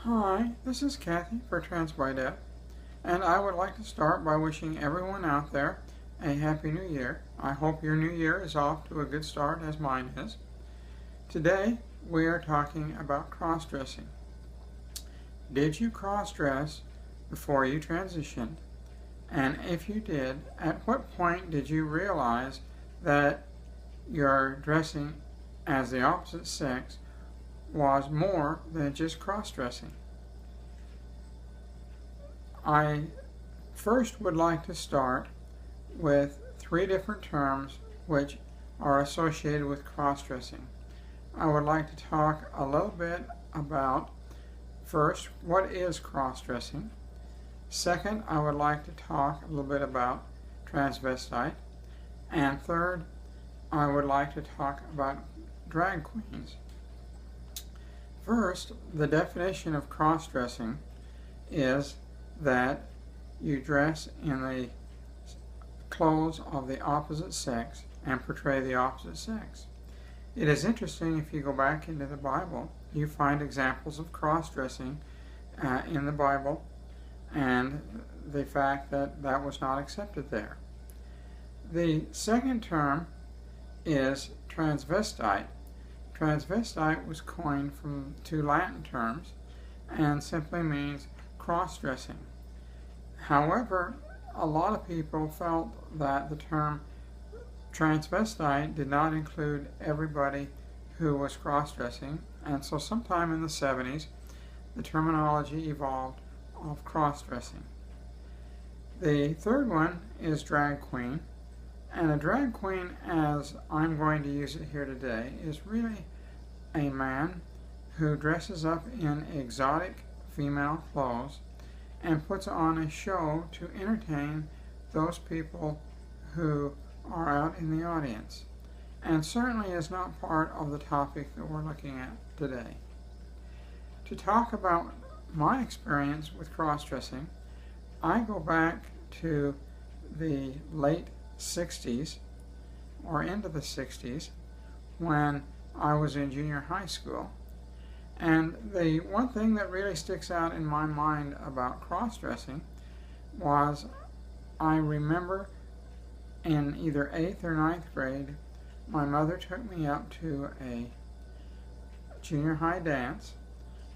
Hi, this is Cathy for Transbydev, and I would like to start by wishing everyone out there a Happy New Year. I hope your new year is off to a good start as mine is. Today we are talking about cross-dressing. Did you cross-dress before you transitioned? And if you did, at what point did you realize that your dressing as the opposite sex was more than just cross-dressing? I first would like to start with three different terms which are associated with cross-dressing. I would like to talk a little bit about, first, what is cross-dressing. Second, I would like to talk a little bit about transvestite. And third, I would like to talk about drag queens. First, the definition of cross-dressing is that you dress in the clothes of the opposite sex and portray the opposite sex. It is interesting, if you go back into the Bible, you find examples of cross-dressing in the Bible, and the fact that that was not accepted there. The second term is transvestite. Transvestite was coined from two Latin terms and simply means cross-dressing. However, a lot of people felt that the term transvestite did not include everybody who was cross-dressing, and so sometime in the 70s the terminology evolved of cross-dressing. The third one is drag queen. And a drag queen, as I'm going to use it here today, is really a man who dresses up in exotic female clothes and puts on a show to entertain those people who are out in the audience, and certainly is not part of the topic that we're looking at today. To talk about my experience with cross-dressing, I go back to the late 60s or into the 60s when I was in junior high school. And the one thing that really sticks out in my mind about cross-dressing was I remember in either 8th or 9th grade, my mother took me up to a junior high dance.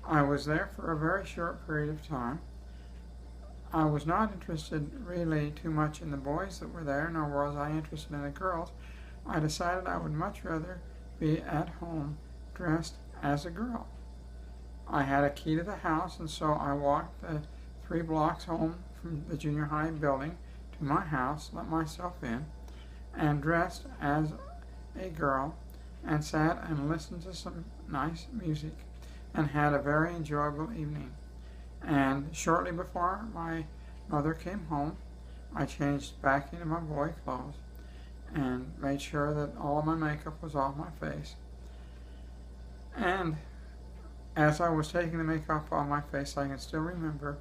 I was there for a very short period of time. I was not interested really too much in the boys that were there, nor was I interested in the girls. I decided I would much rather be at home dressed as a girl. I had a key to the house, and so I walked the 3 blocks home from the junior high building to my house, let myself in, and dressed as a girl, and sat and listened to some nice music, and had a very enjoyable evening. And shortly before my mother came home, I changed back into my boy clothes and made sure that all of my makeup was off my face. And as I was taking the makeup off my face, I can still remember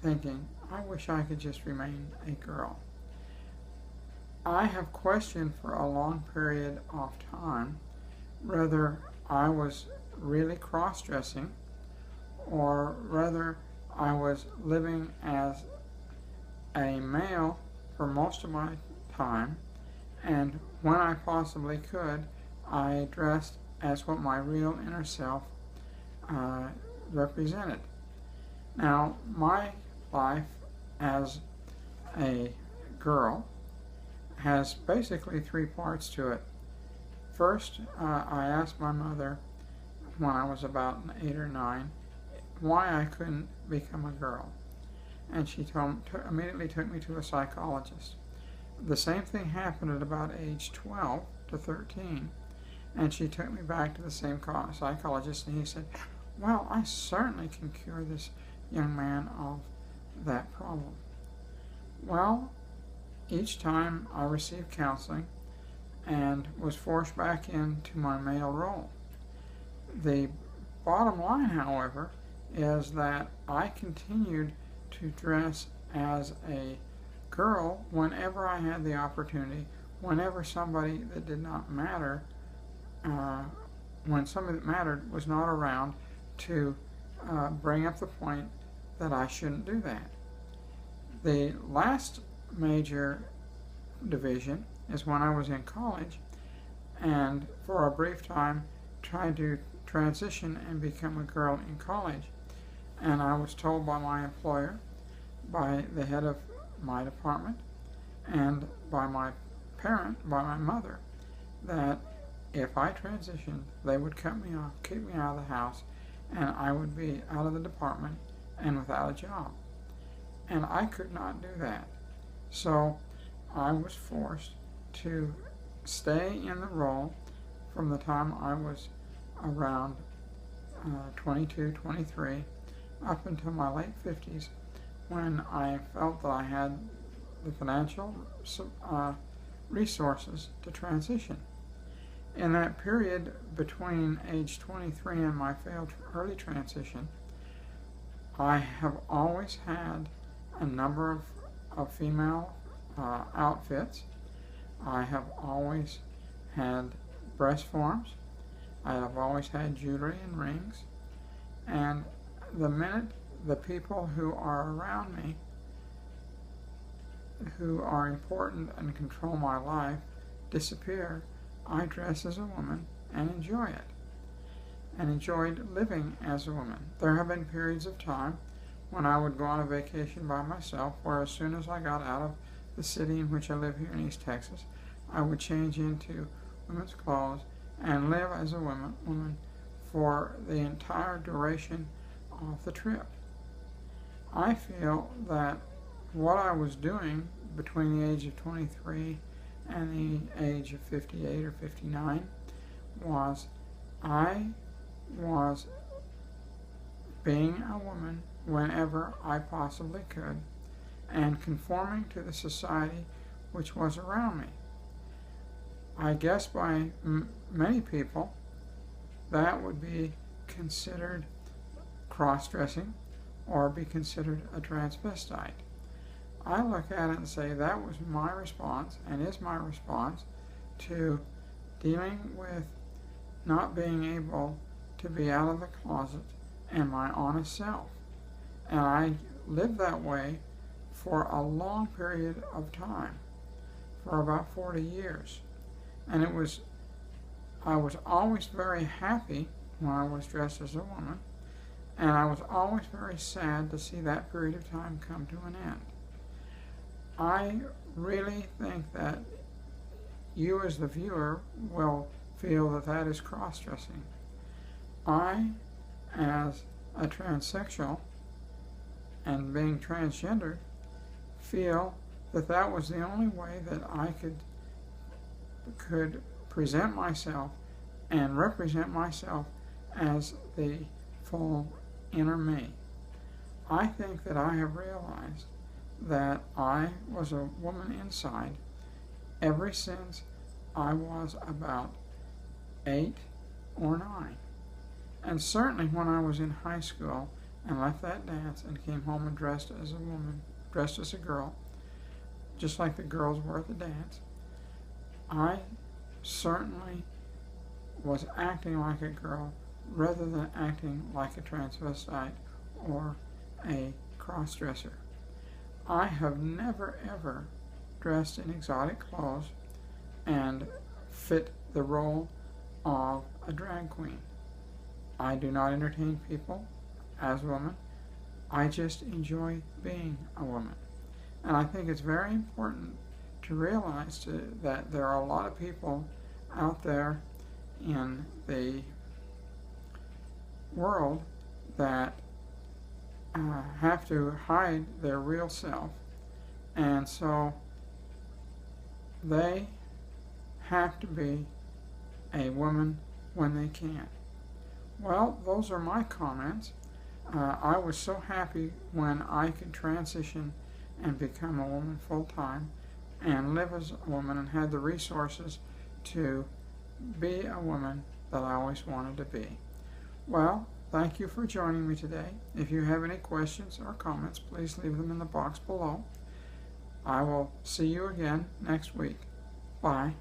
thinking, I wish I could just remain a girl. I have questioned for a long period of time whether I was really cross-dressing or whether I was living as a male for most of my time, and when I possibly could, I dressed as what my real inner self represented. Now, my life as a girl has basically 3 parts to it. First, I asked my mother when I was about 8 or 9 why I couldn't become a girl, and she immediately took me to a psychologist. The same thing happened at about age 12 to 13, and she took me back to the same psychologist, and he said, well, I certainly can cure this young man of that problem. Well, each time I received counseling and was forced back into my male role. The bottom line, however, is that I continued to dress as a girl whenever I had the opportunity, whenever somebody that did not matter, when somebody that mattered was not around to bring up the point that I shouldn't do that. The last major division is when I was in college and for a brief time tried to transition and become a girl in college. And I was told by my employer, by the head of my department, and by my mother, that if I transitioned, they would cut me off, keep me out of the house, and I would be out of the department and without a job. And I could not do that. So I was forced to stay in the role from the time I was around 22, 23, up until my late 50s, when I felt that I had the financial resources to transition. In that period between age 23 and my failed early transition, I have always had a number of female outfits. I have always had breast forms. I have always had jewelry and rings. And the minute the people who are around me, who are important and control my life, disappear, I dress as a woman and enjoy it, and enjoyed living as a woman. There have been periods of time when I would go on a vacation by myself, where as soon as I got out of the city in which I live here in East Texas, I would change into women's clothes and live as a woman for the entire duration of the trip. I feel that what I was doing between the age of 23 and the age of 58 or 59 was I was being a woman whenever I possibly could and conforming to the society which was around me. I guess by many people that would be considered cross-dressing or be considered a transvestite. I look at it and say that was my response and is my response to dealing with not being able to be out of the closet and my honest self. And I lived that way for a long period of time, for about 40 years. And I was always very happy when I was dressed as a woman, and I was always very sad to see that period of time come to an end. I really think that you as the viewer will feel that that is cross-dressing. I, as a transsexual and being transgendered, feel that that was the only way that I could present myself and represent myself as the full inner me. I think that I have realized that I was a woman inside ever since I was about 8 or 9. And certainly when I was in high school and left that dance and came home and dressed as a woman, dressed as a girl, just like the girls were at the dance, I certainly was acting like a girl rather than acting like a transvestite or a cross-dresser. I have never ever dressed in exotic clothes and fit the role of a drag queen. I do not entertain people as a woman. I just enjoy being a woman. And I think it's very important to realize that there are a lot of people out there in the world that have to hide their real self, and so they have to be a woman when they can. Well, those are my comments. I was so happy when I could transition and become a woman full-time and live as a woman and had the resources to be a woman that I always wanted to be. Well, thank you for joining me today. If you have any questions or comments, please leave them in the box below. I will see you again next week. Bye.